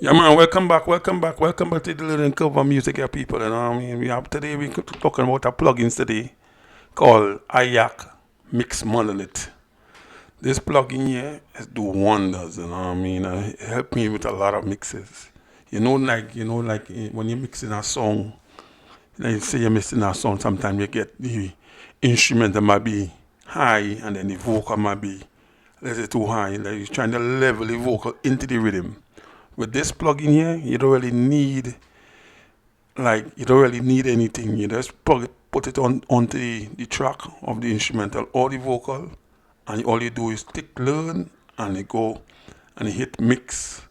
Yeah, man, welcome back to the Little Cover Music here, people. You know what I mean? Today we're talking about a plugins today called Ayaic Mix Monolith. This plugin here is do wonders, you know what I mean? It helped me with a lot of mixes. When you're mixing a song, like say you're mixing a song, sometimes you get the instrument that might be high and then the vocal might be, let's say, too high. Like you're trying to level the vocal into the rhythm. With this plugin here, you don't really need anything. You just put it onto the track of the instrumental or the vocal, and all you do is tick learn and you go and you hit mix.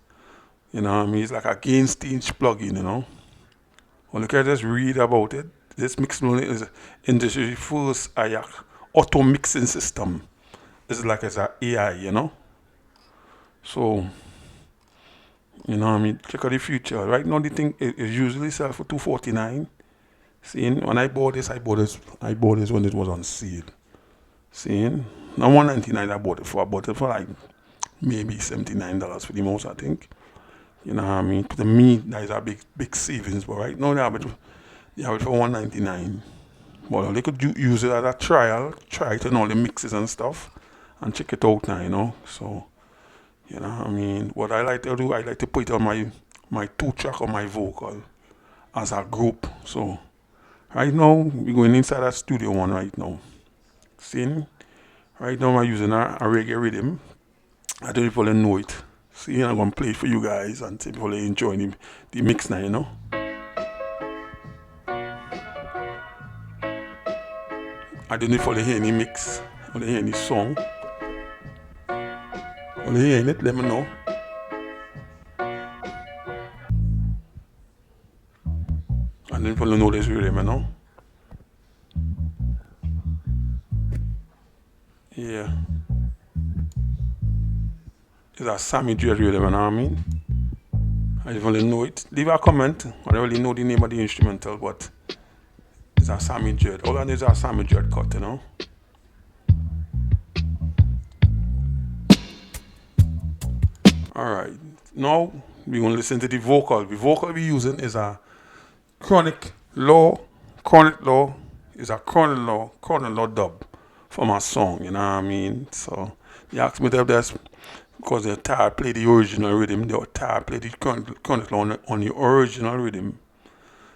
You know what I mean? It's like a gain stage plugin, you know. Well, you can just read about it. This mix learning is industry first Ayaic auto mixing system. It's like it's an AI, you know. So you know what I mean? Check out the future. Right now the thing is usually sell for $249. Seeing when I bought this when it was on sale. Seeing now $199 I bought it for. I bought it for like maybe $79 for the most, I think. You know what I mean? To me that is a big savings, but right now they have it for $199. Well, they could use it as a trial, try it on all the mixes and stuff, and check it out now, you know. So you know what I mean? What I like to do, I like to put it on my two track on my vocal as a group. So right now we're going inside that studio one right now. See? Right now I'm using a reggae rhythm. I don't know if you know it. See, I'm gonna play it for you guys and see if you enjoy the mix now, you know. I don't know if you hear any mix or hear any song. Or you hearing it, let me know. And then people know this rhythm, you know. Yeah. It's a Sammy Dread rhythm, you know what I mean? I just only know it. Leave a comment. I don't really know the name of the instrumental, but it's a Sammy Dread. All I know is a Sammy Dread cut, you know. Alright. Now we're gonna listen to the vocal. The vocal we're using is a chronic low dub for my song, you know what I mean? So they asked me to this because they're tired play the original rhythm, they're tired play the chronic low on the original rhythm.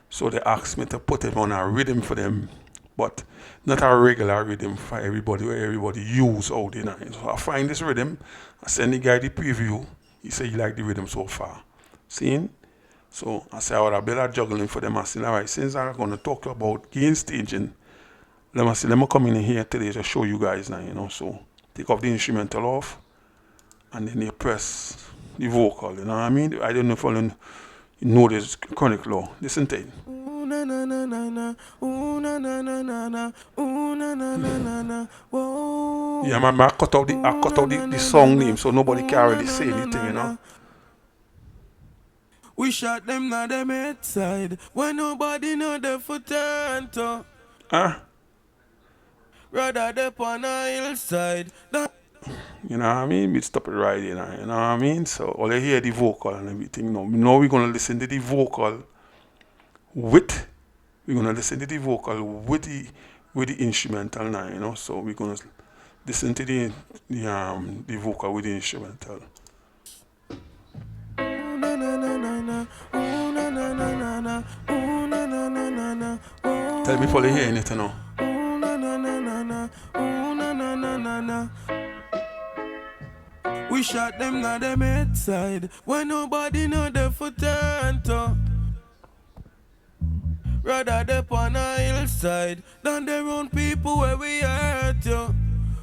So they asked me to put it on a rhythm for them, but not a regular rhythm for everybody where everybody use all the night. So I find this rhythm, I send the guy the preview, he said he liked the rhythm so far. Seeing? So I said I would have better juggling for them. I said, alright, since I'm gonna talk about gain staging, let me come in here today to show you guys now, you know. So take off the instrumental off and then you press the vocal, you know what I mean? I don't know if you know this chronic low. Listen to it. Yeah, man, I cut out the song name so nobody can really say anything, you know. We shot them na them head side when nobody know the foot turn to. Rather they on a hillside. You know what I mean? We stop it right there, you know what I mean? So all you hear the vocal and everything. Now we're gonna listen to the vocal with the instrumental now, you know. So we're gonna listen to the vocal with the instrumental. Tell me if you're hearing it, you know. We shot them na them head side when nobody know the foot turn to. Rather they on a hillside than their own people where we hurt you.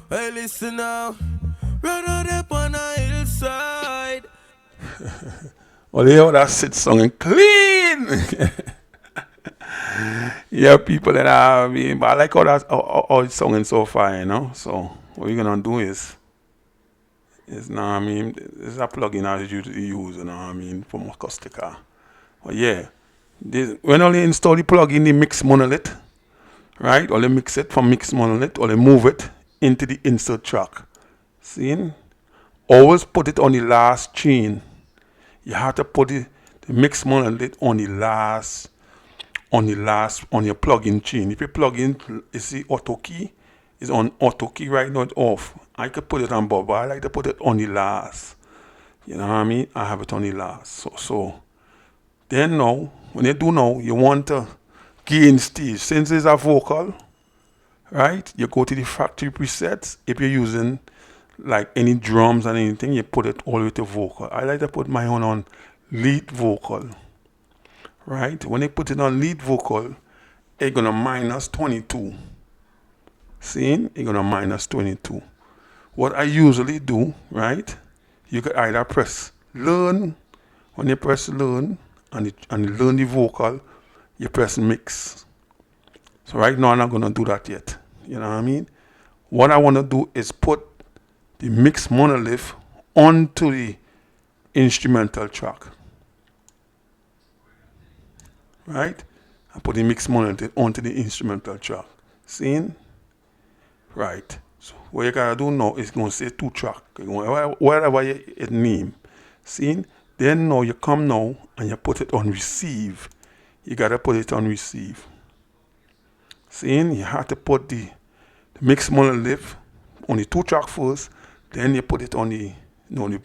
Hey, listen now. Rather they on a hillside. Well, you hear that sit song and clean. Yeah, people that I mean, but I like all it's singing so far, you know. So what we're gonna do is I mean, it's a plugin I usually use, you know what I mean, for my Acustica. But yeah, when only install the plugin, the Mix Monolith, right? Or they mix it from Mix Monolith, or they move it into the insert track. See? Always put it on the last chain. you have to put the mix monolith on your plug-in chain. If you plug in, you see auto key is on auto key right now, it's off. I could put it on both, but I like to put it on the last. You know what I mean? I have it on the last. So then now, when you do now, you want to gain stage. Since it's a vocal, right? You go to the factory presets. If you're using like any drums and anything, you put it all the way to vocal. I like to put my own on lead vocal. Right? When you put it on lead vocal, it's gonna minus 22. See? It's gonna minus 22. What I usually do, right? You can either press learn. When you press learn and you learn the vocal, you press mix. So right now I'm not gonna do that yet. You know what I mean? What I wanna do is put the mix monolith onto the instrumental track. Right? I put the mix monolith onto the instrumental track. See? Right. So what you gotta do now is going to say 2 track. Whatever it name. See? Then now you come now and you put it on receive. You gotta put it on receive. See? You have to put the mix monolith on the 2 track first. Then you put it on the on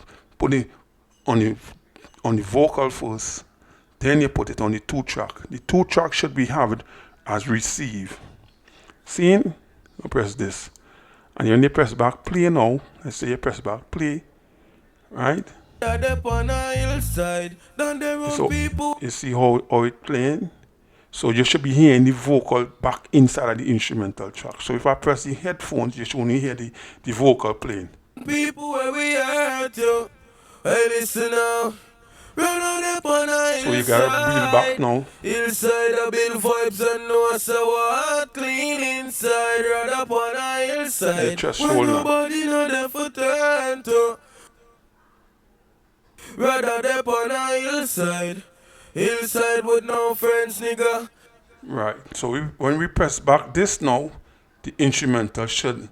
the vocal first. Then you put it on the 2 track. The 2 track should be have as receive. See? I press this. And when you press back play now, let's say you press back play, right? So you see how it playing? So you should be hearing the vocal back inside of the instrumental track. So if I press the headphones, you should only hear the vocal playing. People where we at you, hey listen now. Run on up on a So you gotta reel back now. Hillside a build vibes and know so what clean inside. Run up on a hillside. When nobody know them for turn to. Rather up on a hillside. Hillside with no friends, nigga. Right. So when we press back this now, the instrumental should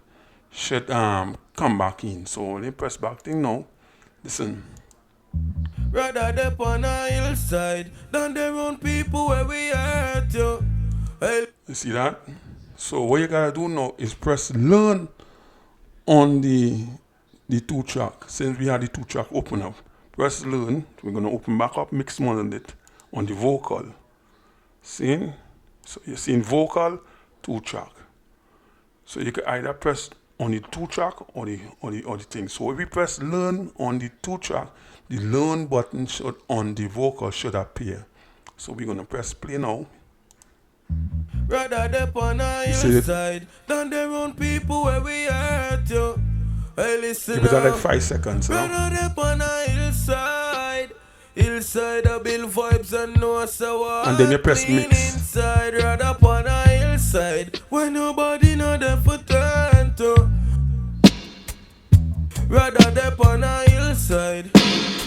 come back in. So when you press back thing now, listen. Rather up on a hillside than their own people where we at you. You see that? So what you gotta do now is press learn on the 2 track. Since we had the 2 track open up, press learn. We're gonna open back up mix monolith on the vocal. See? So you're seeing vocal 2 track. So you can either press on the 2 track or the thing. So if we press learn on the 2 track, the learn button should on the vocal should appear. So we're gonna press play now. Rather up on a hillside than their own people where we at you. Hey listen. Give it like 5 seconds. Rather up on a hillside. Hillside a build vibes and know so what. And then you press mix. Inside, rather up on a hillside when nobody know them for turn to. Rather up on a hillside.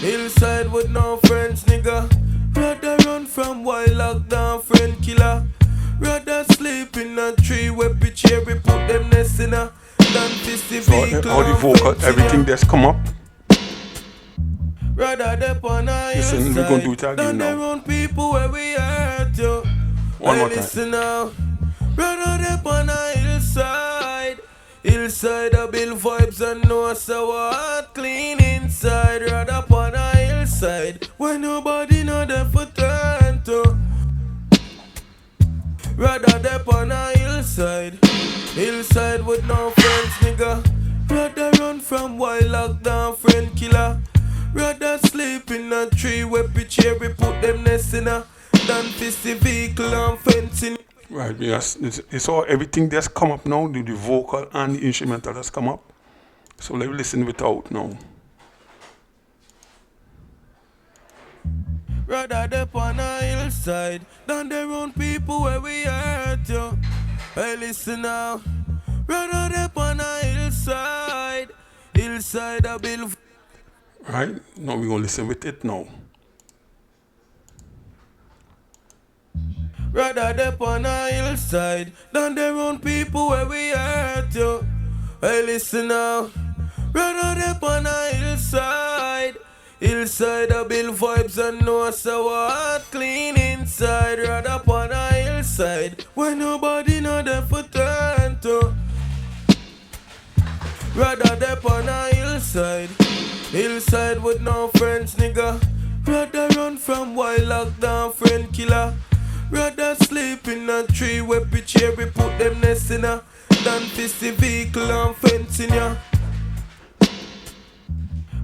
Hillside with no friends, nigga. Rather run from wild lockdown friend killer. Rather sleep in a tree where pitch we put them nests in a than fisty vehicle. So all the vocal, everything that's come up. Rather up on a listen, hillside we're gonna do it again now. their own people where we at you. One more time. Listen now. Rather up on a hillside. Hillside a build vibes and know so what clean inside. Rather up on a hillside when nobody know them for turn to. Rather up on a hillside. Hillside with no friends, nigga. Rather run from wild lockdown friend killer. Rather sleep in a tree where pitch we put them nests in a than fisty vehicle and fencing. Right, yes. It's all everything that's come up now, the vocal and the instrumental that's come up. So let's listen without now. Rather up on a hillside than their own people where we at you. Hey listen now. Rather up on a hillside. Hillside a build. Right, now we're gonna listen with it now. Rather up on a hillside than their own people where we at you. Hey listen now. Rather up on a hillside. Hillside a build vibes and know so heart clean inside. Rather up on a hillside when nobody know them for turn to. Rather up on a hillside, hillside with no friends, nigga. Rather run from wild lockdown friend killer. Rather sleep in a tree where pitch we put them nest in a. Than fist the vehicle and fencing ya.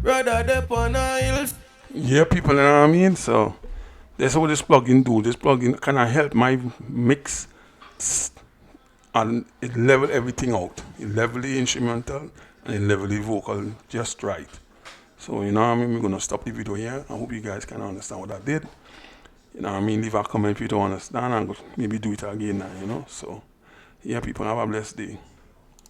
Rather up on a hillside. Yeah, people, you know what I mean? So that's what this plugin do. This plugin kind of help my mix and it level everything out. It level the instrumental and it level the vocal just right. So you know what I mean? We're gonna stop the video here. I hope you guys can understand what I did. You know what I mean? Leave a comment if you don't understand and maybe do it again now, you know. So yeah, people, have a blessed day.